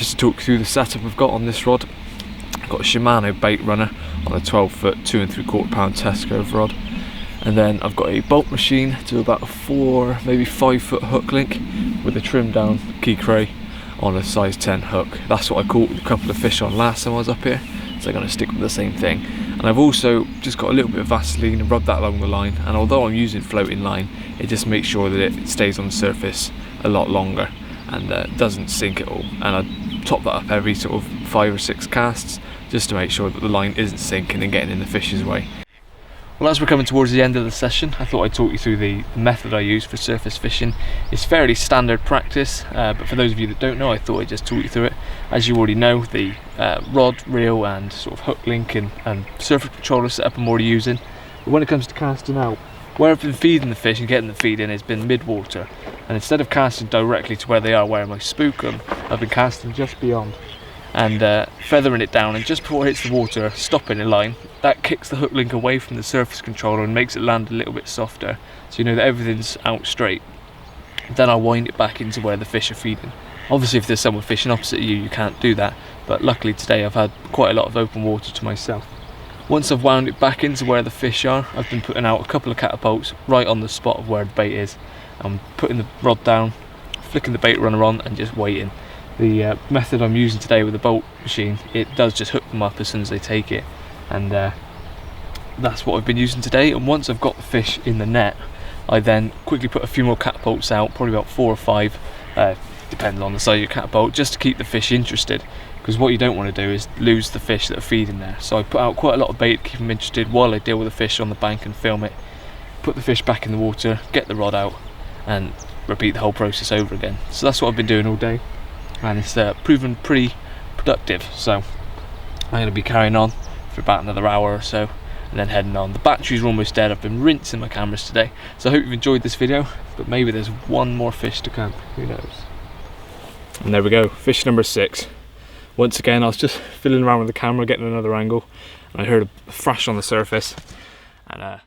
just to talk through the setup I've got on this rod. I've got a Shimano bait runner on a 12-foot 2 3/4 pound Tesco rod, and then I've got a bolt machine to about a 4 maybe 5 foot hook link with a trimmed down key cray on a size 10 hook. That's what I caught a couple of fish on last time I was up here, so I'm going to stick with the same thing. And I've also just got a little bit of Vaseline and rubbed that along the line, and although I'm using floating line, it just makes sure that it stays on the surface a lot longer and doesn't sink at all. And I top that up every sort of 5 or 6 casts just to make sure that the line isn't sinking and getting in the fish's way. Well, as we're coming towards the end of the session, I thought I'd talk you through the method I use for surface fishing. It's fairly standard practice, but for those of you that don't know, I thought I'd just talk you through it. As you already know, the rod, reel and sort of hook link and surface controller setup I'm already using. But when it comes to casting out, where I've been feeding the fish and getting the feed in has been mid-water, and instead of casting directly to where they are, where I spook them, I've been casting just beyond and feathering it down, and just before it hits the water, stopping in line. That kicks the hook link away from the surface controller and makes it land a little bit softer, so you know that everything's out straight. Then I wind it back into where the fish are feeding. Obviously if there's someone fishing opposite you can't do that, but luckily today I've had quite a lot of open water to myself. Once I've wound it back into where the fish are, I've been putting out a couple of catapults right on the spot of where the bait is. I'm putting the rod down, flicking the bait runner on and just waiting. The method I'm using today with the bolt machine, it does just hook them up as soon as they take it, and that's what I've been using today. And once I've got the fish in the net, I then quickly put a few more catapults out, probably about 4 or 5, depending on the size of your catapult, just to keep the fish interested, because what you don't want to do is lose the fish that are feeding there. So I put out quite a lot of bait to keep them interested while I deal with the fish on the bank and film it, put the fish back in the water, get the rod out and repeat the whole process over again. So that's what I've been doing all day, and it's proven pretty productive. So I'm going to be carrying on for about another hour or so and then heading on. The batteries are almost dead. I've been rinsing my cameras today, so I hope you've enjoyed this video, but maybe there's one more fish to come, who knows. And there we go, fish number 6. Once again I was just fiddling around with the camera getting another angle and I heard a thrash on the surface, and